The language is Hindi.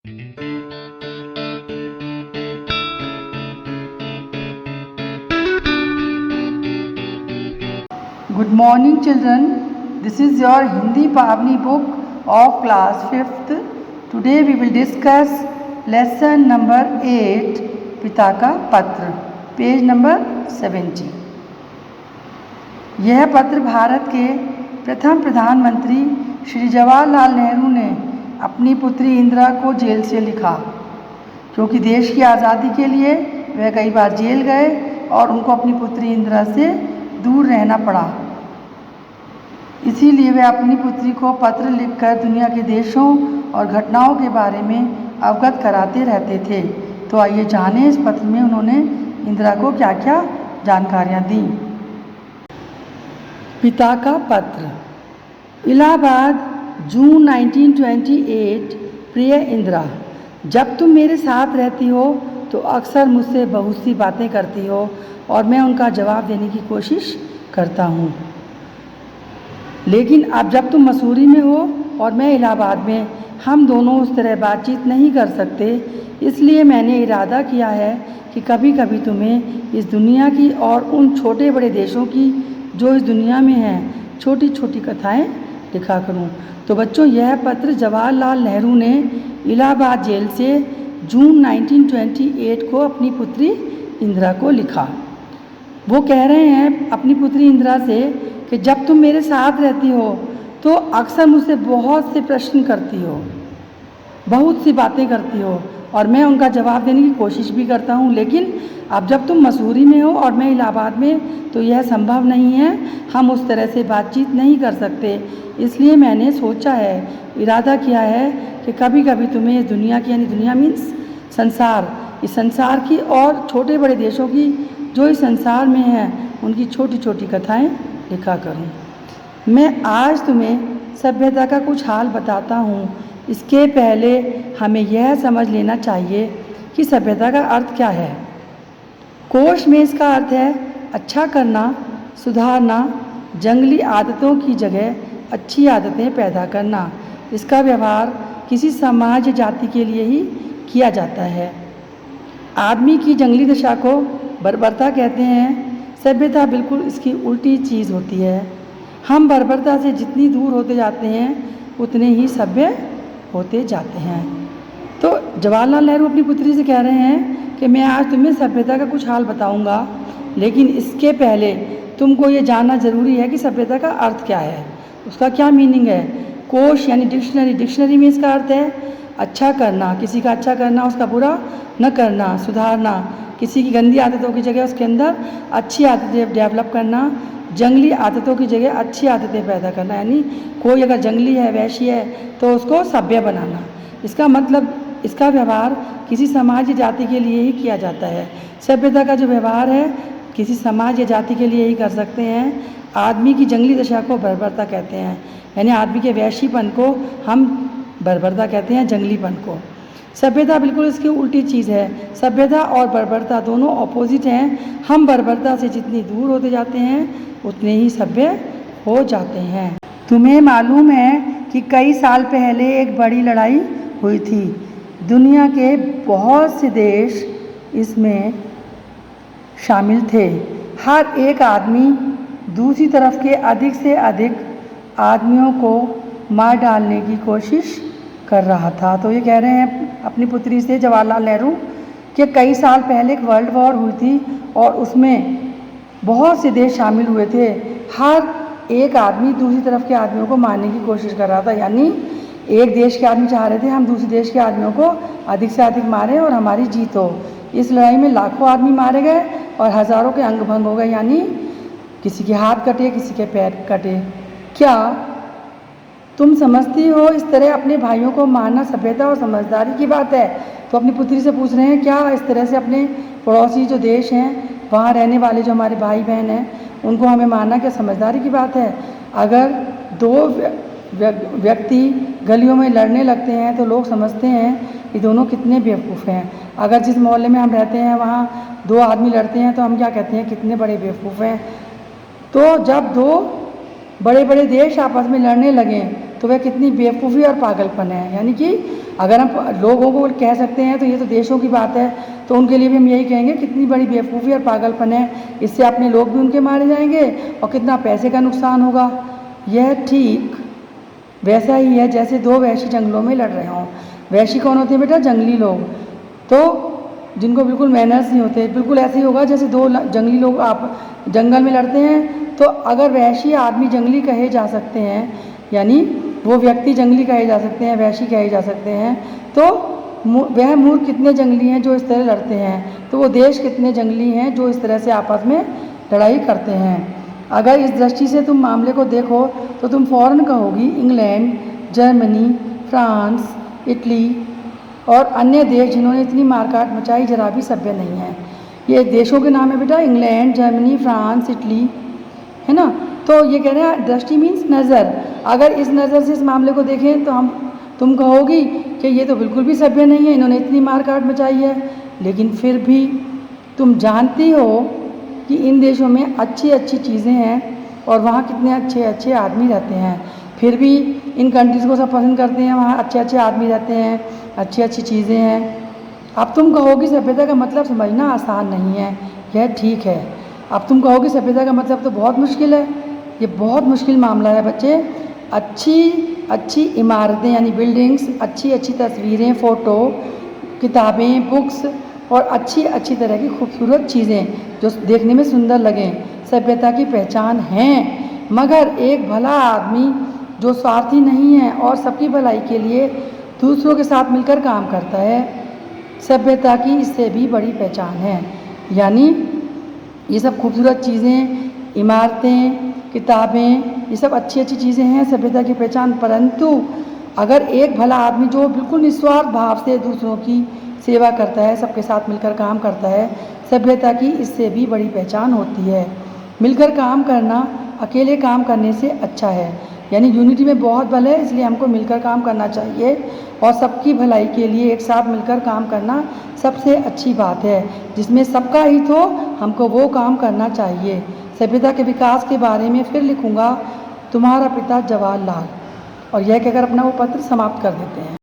Good morning children, this is your Hindi Pavni book of class 5th. Today we will discuss lesson number 8 पिता का पत्र, पेज नंबर 70। यह पत्र भारत के प्रथम प्रधानमंत्री श्री जवाहरलाल नेहरू ने अपनी पुत्री इंदिरा को जेल से लिखा, क्योंकि देश की आज़ादी के लिए वह कई बार जेल गए और उनको अपनी पुत्री इंदिरा से दूर रहना पड़ा। इसीलिए वे अपनी पुत्री को पत्र लिखकर दुनिया के देशों और घटनाओं के बारे में अवगत कराते रहते थे। तो आइए जानें इस पत्र में उन्होंने इंदिरा को क्या क्या जानकारियाँ दी। पिता का पत्र। इलाहाबाद, जून 1928। प्रिय इंदिरा, जब तुम मेरे साथ रहती हो तो अक्सर मुझसे बहुत सी बातें करती हो और मैं उनका जवाब देने की कोशिश करता हूँ, लेकिन अब जब तुम मसूरी में हो और मैं इलाहाबाद में, हम दोनों उस तरह बातचीत नहीं कर सकते। इसलिए मैंने इरादा किया है कि कभी कभी तुम्हें इस दुनिया की और उन छोटे बड़े देशों की जो इस दुनिया में हैं छोटी छोटी कथाएं लिखा करूं। तो बच्चों, यह पत्र जवाहरलाल नेहरू ने इलाहाबाद जेल से जून 1928 को अपनी पुत्री इंदिरा को लिखा। वो कह रहे हैं अपनी पुत्री इंदिरा से कि जब तुम मेरे साथ रहती हो तो अक्सर मुझसे बहुत से प्रश्न करती हो, बहुत सी बातें करती हो और मैं उनका जवाब देने की कोशिश भी करता हूँ, लेकिन अब जब तुम मसूरी में हो और मैं इलाहाबाद में तो यह संभव नहीं है, हम उस तरह से बातचीत नहीं कर सकते। इसलिए मैंने सोचा है, इरादा किया है कि कभी कभी तुम्हें इस दुनिया की, यानी दुनिया मीन्स संसार, इस संसार की और छोटे बड़े देशों की जो इस संसार में हैं उनकी छोटी छोटी कथाएं लिखा करूं। मैं आज तुम्हें सभ्यता का कुछ हाल बताता हूँ। इसके पहले हमें यह समझ लेना चाहिए कि सभ्यता का अर्थ क्या है। कोश में इसका अर्थ है अच्छा करना, सुधारना, जंगली आदतों की जगह अच्छी आदतें पैदा करना। इसका व्यवहार किसी समाज जाति के लिए ही किया जाता है। आदमी की जंगली दशा को बर्बरता कहते हैं। सभ्यता बिल्कुल इसकी उल्टी चीज़ होती है। हम बर्बरता से जितनी दूर होते जाते हैं उतने ही सभ्य होते जाते हैं। तो जवाहरलाल नेहरू अपनी पुत्री से कह रहे हैं कि मैं आज तुम्हें सभ्यता का कुछ हाल बताऊंगा, लेकिन इसके पहले तुमको ये जानना ज़रूरी है कि सभ्यता का अर्थ क्या है, उसका क्या मीनिंग है। कोश यानी डिक्शनरी, डिक्शनरी में इसका अर्थ है अच्छा करना, किसी का अच्छा करना, उसका बुरा न करना, सुधारना, किसी की गंदी आदतों की जगह उसके अंदर अच्छी आदतें डेवलप करना, जंगली आदतों की जगह अच्छी आदतें पैदा करना, यानी कोई अगर जंगली है, वैश्य है तो उसको सभ्य बनाना। इसका मतलब इसका व्यवहार किसी समाज या जाति के लिए ही किया जाता है। सभ्यता का जो व्यवहार है किसी समाज या जाति के लिए ही कर सकते हैं। आदमी की जंगली दशा को बर्बरता कहते हैं, यानी आदमी के वैश्यपन को हम बर्बरता कहते हैं, जंगलीपन को। सभ्यता बिल्कुल इसकी उल्टी चीज़ है। सभ्यता और बर्बरता दोनों ऑपोजिट हैं। हम बर्बरता से जितनी दूर होते जाते हैं उतने ही सभ्य हो जाते हैं। तुम्हें मालूम है कि कई साल पहले एक बड़ी लड़ाई हुई थी। दुनिया के बहुत से देश इसमें शामिल थे। हर एक आदमी दूसरी तरफ के अधिक से अधिक आदमियों को मार डालने की कोशिश कर रहा था। तो ये कह रहे हैं अपनी पुत्री से जवाहरलाल नेहरू कि कई साल पहले एक वर्ल्ड वॉर हुई थी और उसमें बहुत से देश शामिल हुए थे। हर एक आदमी दूसरी तरफ के आदमियों को मारने की कोशिश कर रहा था, यानी एक देश के आदमी चाह रहे थे हम दूसरे देश के आदमियों को अधिक से अधिक मारें और हमारी जीत हो। इस लड़ाई में लाखों आदमी मारे गए और हज़ारों के अंग भंग हो गए, यानी किसी के हाथ कटे, किसी के पैर कटे। क्या तुम समझती हो इस तरह अपने भाइयों को मारना सभ्यता और समझदारी की बात है? तो अपनी पुत्री से पूछ रहे हैं क्या इस तरह से अपने पड़ोसी जो देश हैं वहाँ रहने वाले जो हमारे भाई बहन हैं उनको हमें मारना क्या समझदारी की बात है? अगर दो व्यक्ति गलियों में लड़ने लगते हैं तो लोग समझते हैं कि दोनों कितने बेवकूफ़ हैं। अगर जिस मोहल्ले में हम रहते हैं वहाँ दो आदमी लड़ते हैं तो हम क्या कहते हैं, कितने बड़े बेवकूफ़ हैं। तो जब दो बड़े बड़े देश आपस में लड़ने लगें तो तो वह कितनी बेवकूफ़ी और पागलपन है। यानी कि अगर हम लोगों को कह सकते हैं तो ये तो देशों की बात है, तो उनके लिए भी हम यही कहेंगे कितनी बड़ी बेवकूफ़ी और पागलपन है, इससे अपने लोग भी उनके मारे जाएंगे और कितना पैसे का नुकसान होगा। यह ठीक वैसा ही है जैसे दो वैशी जंगलों में लड़ रहे हों। वैशी कौन होते हैं बेटा? जंगली लोग, तो जिनको बिल्कुल मैनर्स नहीं होते। बिल्कुल ऐसे ही होगा जैसे दो जंगली लोग आप जंगल में लड़ते हैं, तो अगर वैशी आदमी जंगली कहे जा सकते हैं, यानी वो व्यक्ति जंगली कहे जा सकते हैं, वैशी कहे जा सकते हैं, तो वह मूर्ख कितने जंगली हैं जो इस तरह लड़ते हैं, तो वो देश कितने जंगली हैं जो इस तरह से आपस में लड़ाई करते हैं। अगर इस दृष्टि से तुम मामले को देखो तो तुम फ़ौरन कहोगी इंग्लैंड, जर्मनी, फ्रांस, इटली और अन्य देश जिन्होंने इतनी मारकाट मचाई जरा भी सभ्य नहीं है। ये देशों के नाम है बेटा, इंग्लैंड, जर्मनी, फ्रांस, इटली, है ना। तो ये कह रहे हैं दृष्टि मीन्स नज़र। अगर इस नज़र से इस मामले को देखें तो तुम कहोगी कि ये तो बिल्कुल भी सभ्य नहीं है, इन्होंने इतनी मारकाट मचाई है। लेकिन फिर भी तुम जानती हो कि इन देशों में अच्छी अच्छी चीज़ें हैं और वहाँ कितने अच्छे अच्छे आदमी रहते हैं। फिर भी इन कंट्रीज़ को सब पसंद करते हैं, वहाँ अच्छे अच्छे आदमी रहते हैं, अच्छी अच्छी चीज़ें हैं। अब तुम कहोगी सभ्यता का मतलब समझना आसान नहीं है, यह ठीक है। अब तुम कहोगी सभ्यता का मतलब तो बहुत मुश्किल है, ये बहुत मुश्किल मामला है बच्चे। अच्छी अच्छी इमारतें यानी बिल्डिंग्स, अच्छी अच्छी तस्वीरें, फ़ोटो, किताबें, बुक्स और अच्छी अच्छी तरह की खूबसूरत चीज़ें जो देखने में सुंदर लगें सभ्यता की पहचान हैं। मगर एक भला आदमी जो स्वार्थी नहीं है और सबकी भलाई के लिए दूसरों के साथ मिलकर काम करता है, सभ्यता की इससे भी बड़ी पहचान है। यानी ये सब खूबसूरत चीज़ें, इमारतें, किताबें, ये सब अच्छी अच्छी चीज़ें हैं सभ्यता की पहचान। परंतु अगर एक भला आदमी जो बिल्कुल निस्वार्थ भाव से दूसरों की सेवा करता है, सबके साथ मिलकर काम करता है, सभ्यता की इससे भी बड़ी पहचान होती है। मिलकर काम करना अकेले काम करने से अच्छा है। यानी यूनिटी में बहुत बल है, इसलिए हमको मिलकर काम करना चाहिए और सबकी भलाई के लिए एक साथ मिलकर काम करना सबसे अच्छी बात है। जिसमें सबका हित हो, हमको वो काम करना चाहिए। सभ्यता के विकास के बारे में फिर लिखूँगा, तुम्हारा पिता जवाहरलाल। और यह कहकर अपना वो पत्र समाप्त कर देते हैं।